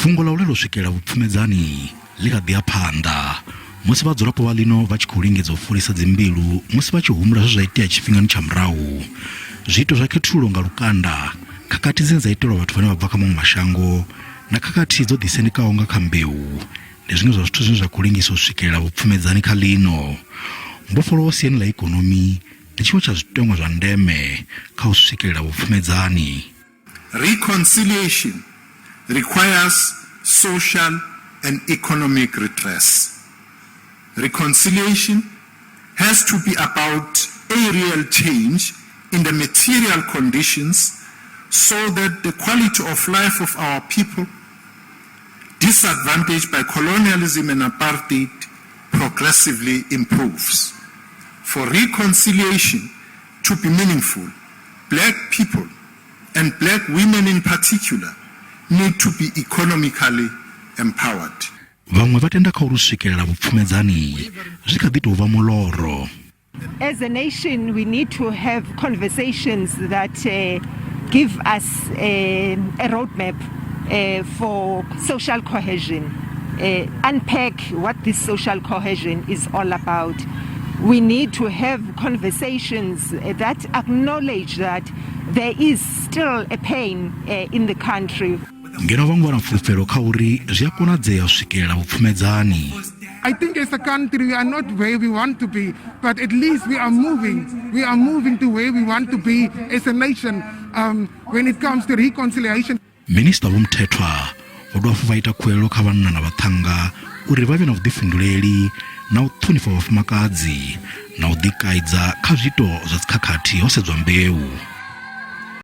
Fungo la ulelo swikela vhupfumedzani likaḓiya phanḓa musi vhadzulapo vha lino vha tshi khou lingedza u fholisa dzimbilu musi vha tshi humula zwa itea tshifhingani tsha murahu, zwiito zwa khethululo nga lukanda, khakhathi dzine dza itelwa vhathu vhane vha bva kha maṅwe mashango na khakhathi dzo ḓisendekaho nga kha mbeu ndi zwiṅwe zwa zwithu zwine zwa khou lingisa u swikelela vhupfumedzani kha lino. Mbofholowo siani ḽa ikonomi ndi tshiṅwe tsha zwitenwa zwa ndeme kha u swikelela vhupfumedzani. Reconciliation requires social and economic redress. Reconciliation has to be about a real change in the material conditions so that the quality of life of our people, disadvantaged by colonialism and apartheid, progressively improves. For reconciliation to be meaningful, black people and black women in particular need to be economically empowered. Vamwe vatenda kha uri swikelela vhupfumedzani zwi kha ḓi tou vha muloro. As a nation, we need to have conversations that give us a roadmap for social cohesion, unpack what this social cohesion is all about. We need to have conversations that acknowledge that there is still a pain in the country. Ngeno vhanwe vha na fulufhelo kha uri zwi a konadzea u swikelela vhupfumedzani. I think as a country we are not where we want to be, but at least we are moving. We are moving to where we want to be as a nation when it comes to reconciliation. Minister Vho Mthethwa vho dovha vha ita khuwelelo kha vhanna na vhaṱhannga uri vha vhe na vhuḓifhinduleli na u ṱhonifha vhafumakadzi na u ḓikaidza kha zwiito zwa dzikhakhathi ho sedzwa mbeu.